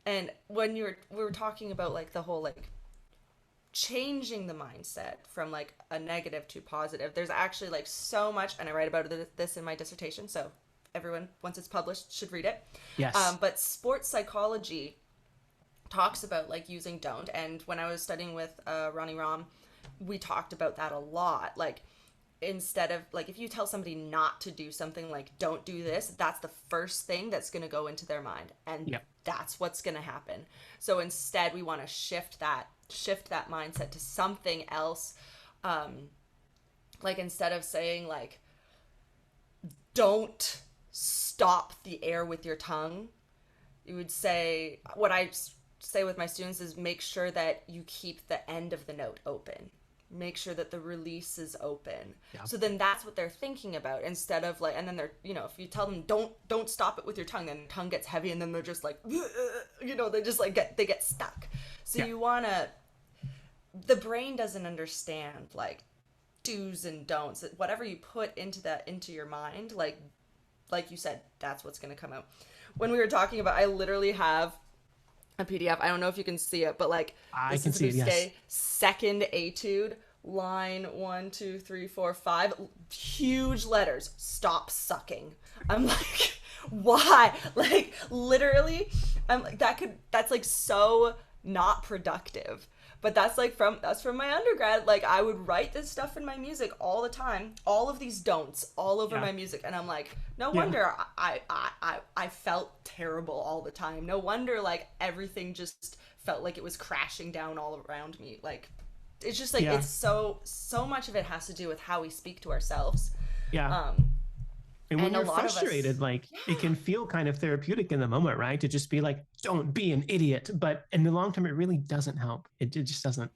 And when we were talking about like the whole like changing the mindset from like a negative to positive, there's actually like so much, and I write about this in my dissertation, so everyone, once it's published, should read it. Yes. But sports psychology talks about like using don't, and when I was studying with Ronnie Rom, we talked about that a lot. Like, instead of like, if you tell somebody not to do something, like don't do this, that's the first thing that's going to go into their mind, and that's what's going to happen. So instead, we want to shift that mindset to something else. Like, instead of saying like, don't stop the air with your tongue, you would say, what I say with my students is, make sure that you keep the end of the note open. Make sure that the release is open. So then that's what they're thinking about, instead of like, and then they're, if you tell them don't stop it with your tongue, then the tongue gets heavy and then they're just like, they just like they get stuck. So you want to, the brain doesn't understand like do's and don'ts. Whatever you put into your mind, like you said, that's what's going to come out. When we were talking about, I literally have a PDF. I don't know if you can see it, but like, I can see it. Yes. Second etude, line 1, 2, 3, 4, 5, huge letters. Stop sucking. I'm like, why? Like, literally, I'm like, that's like so not productive. But that's from my undergrad. Like, I would write this stuff in my music all the time, all of these don'ts all over my music, and I'm like, no wonder I felt terrible all the time. No wonder like everything just felt like it was crashing down all around me. Like, it's just like, it's so much of it has to do with how we speak to ourselves. And when you're frustrated, like, it can feel kind of therapeutic in the moment, right? To just be like, don't be an idiot. But in the long term, it really doesn't help. It just doesn't.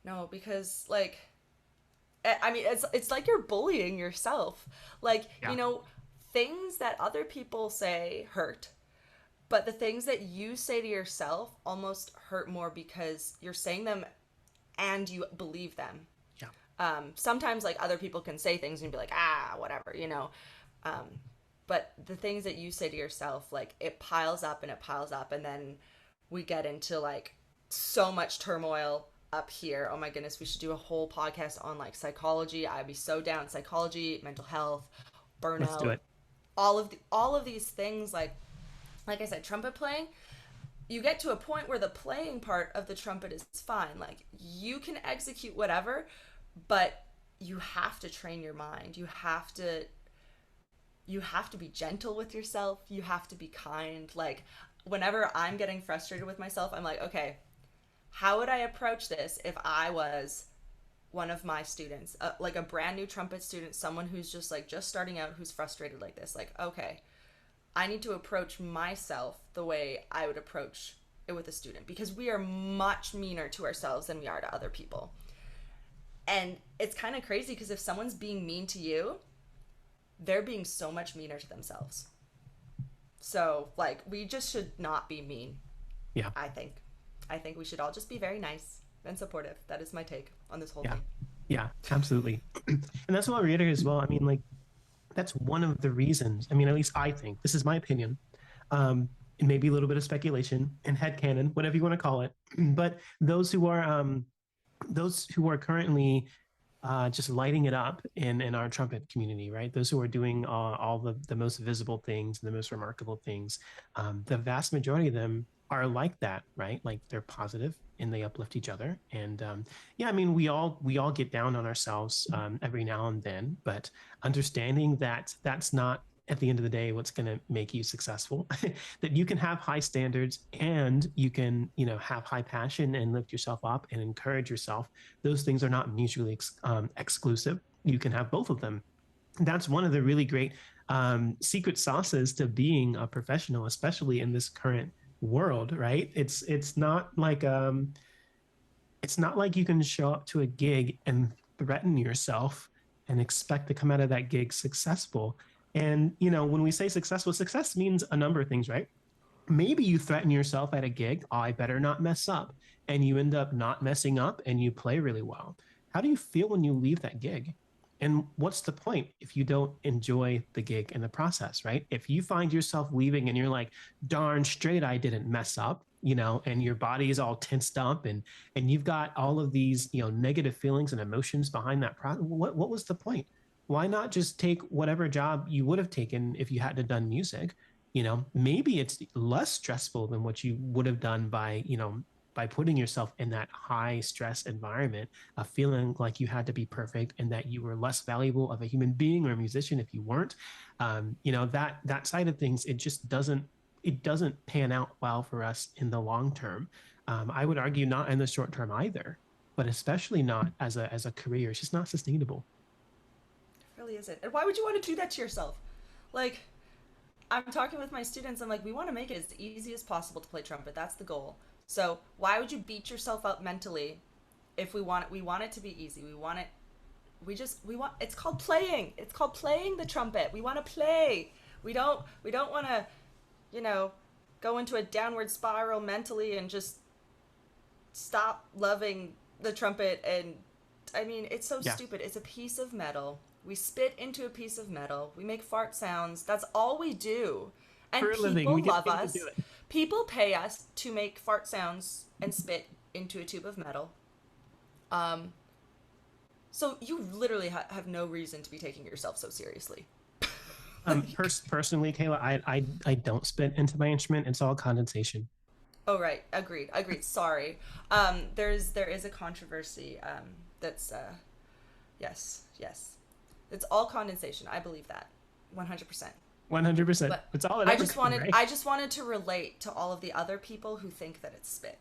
No, because like, I mean, it's like you're bullying yourself. Like, things that other people say hurt, but the things that you say to yourself almost hurt more because you're saying them and you believe them. Sometimes like other people can say things and be like, whatever, but the things that you say to yourself, like, it piles up and it piles up, and then we get into like so much turmoil up here. Oh my goodness, we should do a whole podcast on like psychology. I'd be so down. Psychology, mental health, burnout. Let's do it. All of these things, like I said, trumpet playing, you get to a point where the playing part of the trumpet is fine. Like, you can execute whatever, but you have to train your mind. You have to be gentle with yourself. You have to be kind. Like, whenever I'm getting frustrated with myself, I'm like, okay, how would I approach this if I was one of my students, like a brand new trumpet student, someone who's just starting out, who's frustrated like this? Like, okay, I need to approach myself the way I would approach it with a student, because we are much meaner to ourselves than we are to other people. And it's kind of crazy, because if someone's being mean to you, they're being so much meaner to themselves. So, like, we just should not be mean, Yeah. I think. I think we should all just be very nice and supportive. That is my take on this whole Yeah. thing. Yeah, absolutely. And that's what I reiterate as well. I mean, like, that's one of the reasons. I mean, at least I think this is my opinion. It may be a little bit of speculation and headcanon, whatever you want to call it. But those who are currently just lighting it up in our trumpet community, right? Those who are doing all the most visible things, the most remarkable things, the vast majority of them are like that, right? Like they're positive and they uplift each other. And yeah, I mean, we all get down on ourselves every now and then, but understanding that that's not at the end of the day what's going to make you successful, that you can have high standards and you can, have high passion and lift yourself up and encourage yourself. Those things are not mutually exclusive. You can have both of them. That's one of the really great secret sauces to being a professional, especially in this current world, right? It's not like you can show up to a gig and threaten yourself and expect to come out of that gig successful. And when we say successful, success means a number of things, right? Maybe you threaten yourself at a gig, oh, I better not mess up, and you end up not messing up and you play really well. How do you feel when you leave that gig? And what's the point if you don't enjoy the gig and the process, right? If you find yourself leaving and you're like, darn straight, I didn't mess up, and your body is all tensed up and you've got all of these, negative feelings and emotions behind that process, what was the point? Why not just take whatever job you would have taken if you hadn't done music? Maybe it's less stressful than what you would have done by putting yourself in that high stress environment, feeling like you had to be perfect and that you were less valuable of a human being or a musician if you weren't. That side of things, it doesn't pan out well for us in the long term. I would argue not in the short term either, but especially not as a career. It's just not sustainable. It really isn't. And why would you want to do that to yourself? Like, I'm talking with my students. I'm like, we want to make it as easy as possible to play trumpet. That's the goal. So why would you beat yourself up mentally if we want it? We want it to be easy. We want it. We want. It's called playing. It's called playing the trumpet. We want to play. We don't want to, you know, go into a downward spiral mentally and just stop loving the trumpet. And I mean, it's so Yeah. stupid. It's a piece of metal. We spit into a piece of metal. We make fart sounds. That's all we do. And For a living, people we get love paid to us. do it. People pay us to make fart sounds and spit into a tube of metal. Um, so you literally have no reason to be taking yourself so seriously. Personally, Kayla, I don't spit into my instrument. It's all condensation. Oh right, agreed, agreed. Sorry. There is a controversy. That's yes, yes. It's all condensation. I believe that, 100%. 100%. But It's all it ever could be, right? I just wanted to relate to all of the other people who think that it's spit.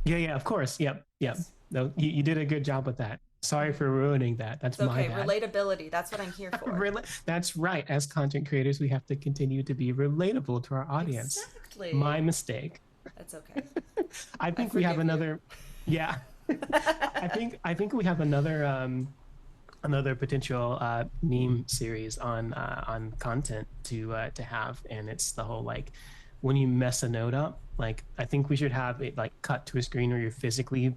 Yeah, of course. Yep. Yes. No, you did a good job with that. Sorry for ruining that. That's It's my okay. bad. Relatability. That's what I'm here for. That's right. As content creators, we have to continue to be relatable to our audience. Exactly. My mistake. That's okay. I think we have forgive you. another. Yeah. I think we have another potential meme series on content to have, and it's the whole like when you mess a note up. Like I think we should have it like cut to a screen where you're physically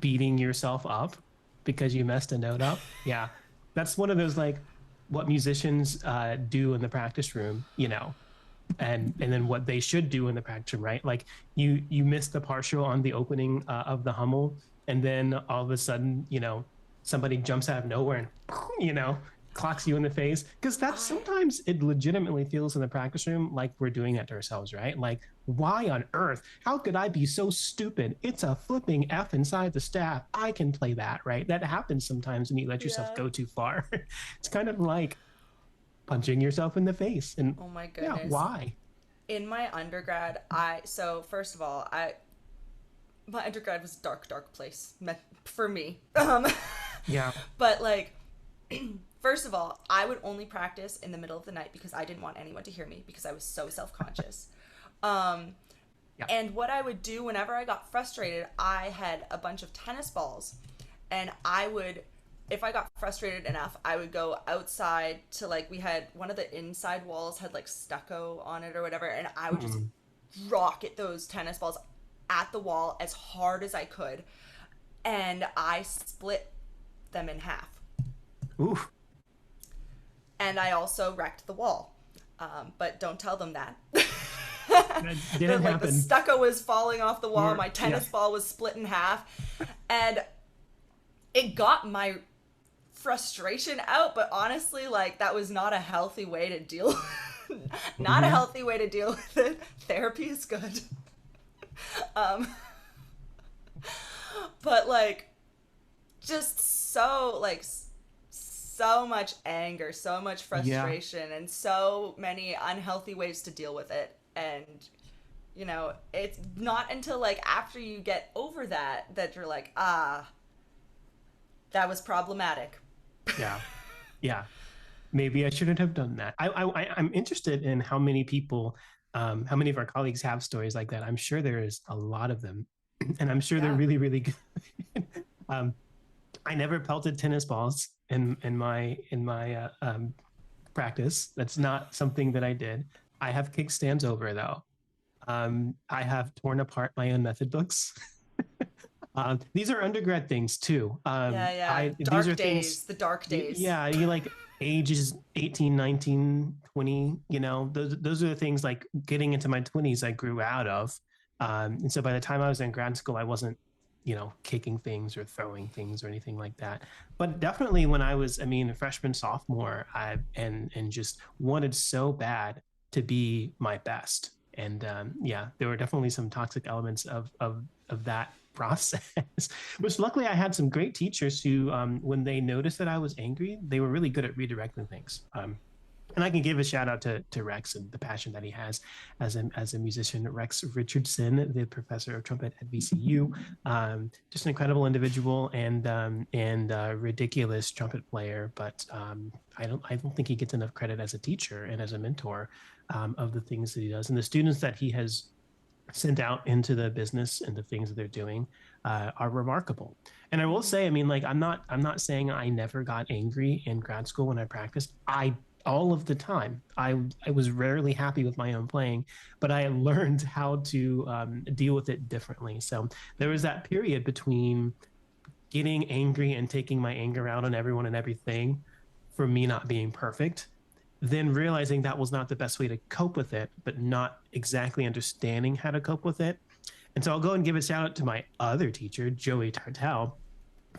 beating yourself up because you messed a note up. Yeah, that's one of those like what musicians do in the practice room, and then what they should do in the practice room, right? Like you missed the partial on the opening of the Hummel, and then all of a sudden, somebody jumps out of nowhere and clocks you in the face, because that's sometimes it legitimately feels in the practice room like we're doing that to ourselves, right? Like, why on earth? How could I be so stupid? It's a flipping F inside the staff. I can play that, right? That happens sometimes when you let yourself Yeah. go too far. It's kind of like punching yourself in the face. And Oh my yeah, goodness. why? In my undergrad, so first of all, my undergrad was a dark, dark place for me. Yeah. But like, first of all, I would only practice in the middle of the night because I didn't want anyone to hear me because I was so self-conscious. Yeah. And what I would do whenever I got frustrated, I had a bunch of tennis balls, and I would if I got frustrated enough, I would go outside to like, we had one of the inside walls had like stucco on it or whatever, and I would just Mm. rocket those tennis balls at the wall as hard as I could, and I split them in half. Oof. And I also wrecked the wall. But don't tell them that. That That didn't like the happen. stucco was falling off the wall, Or my yeah. tennis ball was split in half, and it got my frustration out. But honestly, like that was not a healthy way to deal. Not a Hmm. healthy way to deal with it. Therapy is good. Um, but like just so like so much anger, so much Yeah. frustration, and so many unhealthy ways to deal with it. And it's not until like after you get over that that you're like, ah, that was problematic. Yeah. Yeah. Maybe I shouldn't have done that. I'm interested in how many people, how many of our colleagues have stories like that. I'm sure there is a lot of them, and I'm sure they're Yeah. really, really good. um, I never pelted tennis balls in my practice. That's not something that I did. I have kickstands over though. I have torn apart my own method books. These are undergrad things too. Yeah, yeah. I these Dark are things. days, the dark days. Yeah, you like ages 18, 19, 20. Those are the things like getting into my 20s I grew out of. And so by the time I was in grad school, I wasn't, kicking things or throwing things or anything like that. But definitely when I was, I mean, a freshman, sophomore, and just wanted so bad to be my best. And yeah, there were definitely some toxic elements of that process. Which luckily I had some great teachers who, when they noticed that I was angry, they were really good at redirecting things. And I can give a shout out to Rex and the passion that he has as a musician. Rex Richardson, the professor of trumpet at VCU, just an incredible individual and ridiculous trumpet player. But I don't think he gets enough credit as a teacher and as a mentor of the things that he does and the students that he has sent out into the business and the things that they're doing are remarkable. And I will Mm-hmm. say, I mean, like I'm not saying I never got angry in grad school when I practiced. I all of the time. I was rarely happy with my own playing, but I learned how to deal with it differently. So there was that period between getting angry and taking my anger out on everyone and everything for me not being perfect, then realizing that was not the best way to cope with it, but not exactly understanding how to cope with it. And so I'll go and give a shout out to my other teacher, Joey Tartal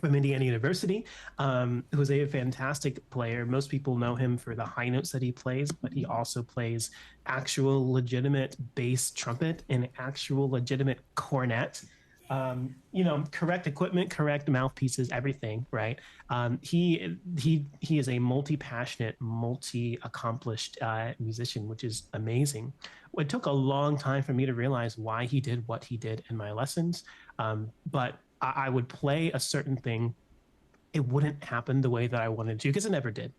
from Indiana University, who is a fantastic player. Most people know him for the high notes that he plays, but he also plays actual legitimate bass trumpet and actual legitimate cornet. Correct equipment, correct mouthpieces, everything, right? He is a multi-passionate, multi-accomplished musician, which is amazing. It took a long time for me to realize why he did what he did in my lessons, but I would play a certain thing, it wouldn't happen the way that I wanted to because it never did.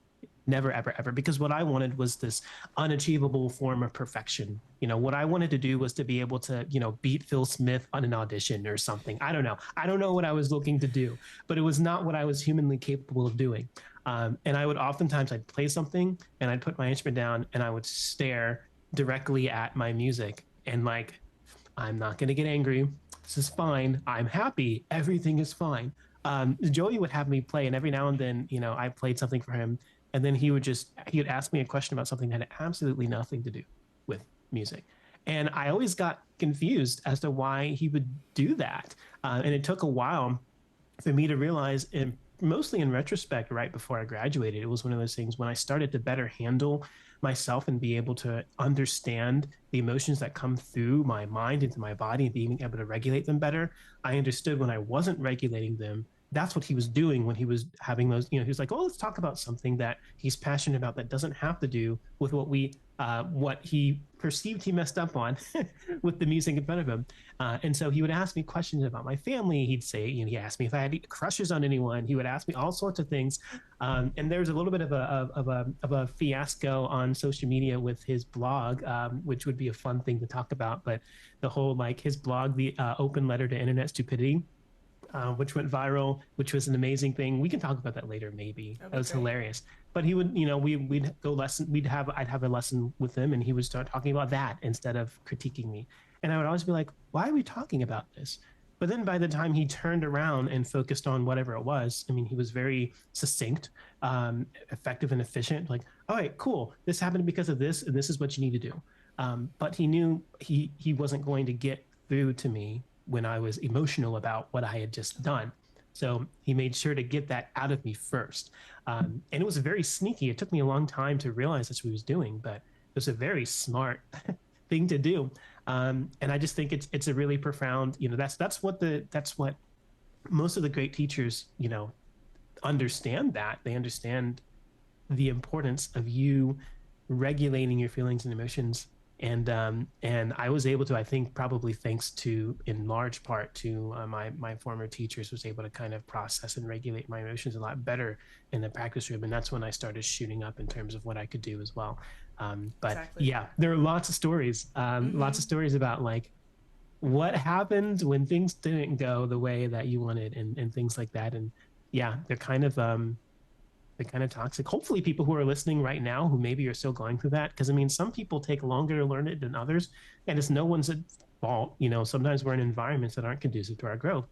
Never, ever, ever. Because what I wanted was this unachievable form of perfection. What I wanted to do was to be able to, beat Phil Smith on an audition or something. I don't know. I don't know what I was looking to do, but it was not what I was humanly capable of doing. And I would oftentimes, I'd play something and I'd put my instrument down and I would stare directly at my music and like, I'm not going to get angry. This is fine. I'm happy. Everything is fine. Joey would have me play, and every now and then, I played something for him, and then he would ask me a question about something that had absolutely nothing to do with music, and I always got confused as to why he would do that, and it took a while for me to realize, and mostly in retrospect, right before I graduated, it was one of those things when I started to better handle myself and be able to understand the emotions that come through my mind into my body and being able to regulate them better. I understood when I wasn't regulating them. That's what he was doing when he was having those, he was like, oh, let's talk about something that he's passionate about that doesn't have to do with what he perceived he messed up on with the music in front of him. And so he would ask me questions about my family. He'd say, he asked me if I had crushes on anyone. He would ask me all sorts of things. And there's a little bit of a fiasco on social media with his blog, which would be a fun thing to talk about. But the whole his blog, the open letter to internet stupidity. which went viral, which was an amazing thing. We can talk about that later, maybe. That was great. Hilarious. But he would, we'd go lesson. I'd have a lesson with him, and he would start talking about that instead of critiquing me. And I would always be like, "Why are we talking about this?" But then by the time he turned around and focused on whatever it was, I mean, he was very succinct, effective, and efficient. Like, all right, cool. This happened because of this, and this is what you need to do. But he knew he wasn't going to get through to me when I was emotional about what I had just done. So he made sure to get that out of me first. And it was very sneaky. It took me a long time to realize that's what he was doing, but it was a very smart thing to do. And I just think it's a really profound, that's what most of the great teachers, understand. That they understand the importance of you regulating your feelings and emotions. And I was able to, I think, probably thanks to, in large part, to my former teachers, was able to kind of process and regulate my emotions a lot better in the practice room. And that's when I started shooting up in terms of what I could do as well. But exactly. Yeah, there are lots of stories, lots of stories about like what happened when things didn't go the way that you wanted, and things like that. And yeah, they're kind of toxic. Hopefully people who are listening right now who maybe are still going through that, because I mean, some people take longer to learn it than others, and it's no one's fault. Sometimes we're in environments that aren't conducive to our growth.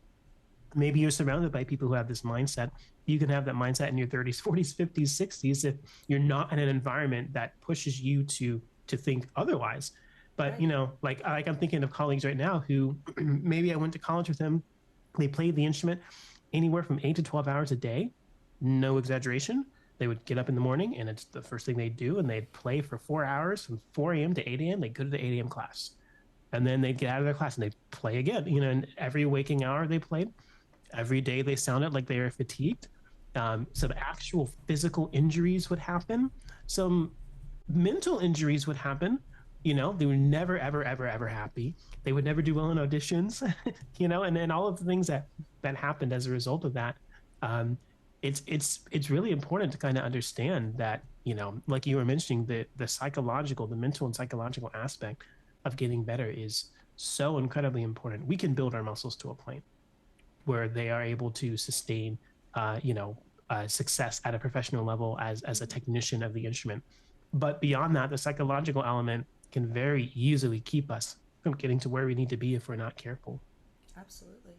Maybe you're surrounded by people who have this mindset. You can have that mindset in your 30s, 40s, 50s, 60s if you're not in an environment that pushes you to think otherwise. But right. Like I'm thinking of colleagues right now who maybe I went to college with them. They played the instrument anywhere from 8 to 12 hours a day. No exaggeration. They would get up in the morning, and it's the first thing they'd do, and they'd play for 4 hours from 4 a.m. to 8 a.m. They'd go to the 8 a.m. class. And then they'd get out of their class and they'd play again. And every waking hour they played. Every day they sounded like they were fatigued. Some actual physical injuries would happen. Some mental injuries would happen. They were never, ever, ever, ever happy. They would never do well in auditions, and then all of the things that happened as a result of that. It's really important to kind of understand that, like you were mentioning, the mental and psychological aspect of getting better is so incredibly important. We can build our muscles to a point where they are able to sustain, success at a professional level as a technician of the instrument. But beyond that, the psychological element can very easily keep us from getting to where we need to be if we're not careful. Absolutely.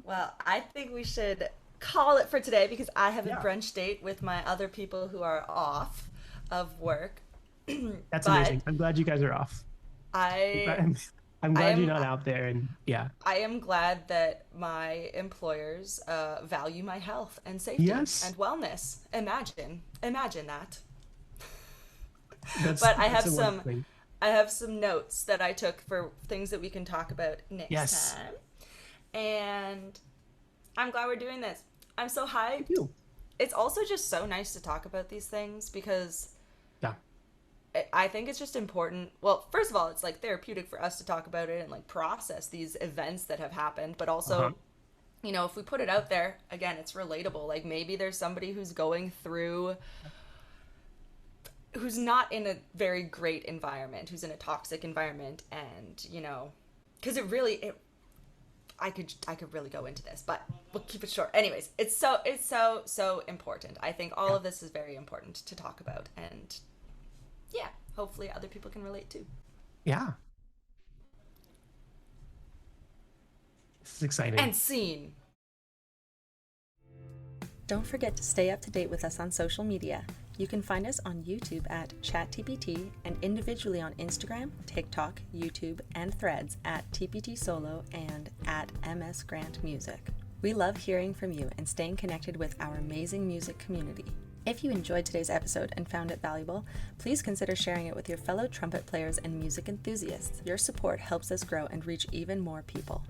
Well, I think we should call it for today because I have a brunch date with my other people who are off of work. That's amazing. I'm glad you guys are off. I'm glad you're not out there. And yeah, I am glad that my employers value my health and safety and wellness. Imagine that. But I have some notes that I took for things that we can talk about next time. And I'm glad we're doing this. I'm so hyped. Thank you. It's also just so nice to talk about these things because I think it's just important. Well, first of all, it's like therapeutic for us to talk about it and like process these events that have happened. But also, if we put it out there, again, it's relatable. Like maybe there's somebody who's going through, who's not in a very great environment, who's in a toxic environment. And, because I could really go into this, but we'll keep it short. Anyways, it's so important. I think all of this is very important to talk about, and hopefully other people can relate too. Yeah. This is exciting. And scene. Don't forget to stay up to date with us on social media. You can find us on YouTube at ChatTPT and individually on Instagram, TikTok, YouTube, and Threads at TPT Solo and at MS Grant Music. We love hearing from you and staying connected with our amazing music community. If you enjoyed today's episode and found it valuable, please consider sharing it with your fellow trumpet players and music enthusiasts. Your support helps us grow and reach even more people.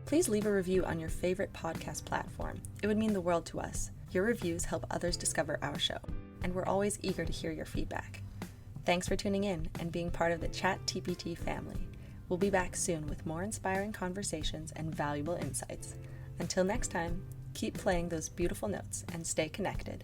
Please leave a review on your favorite podcast platform. It would mean the world to us. Your reviews help others discover our show, and we're always eager to hear your feedback. Thanks for tuning in and being part of the ChatTPT family. We'll be back soon with more inspiring conversations and valuable insights. Until next time, keep playing those beautiful notes and stay connected.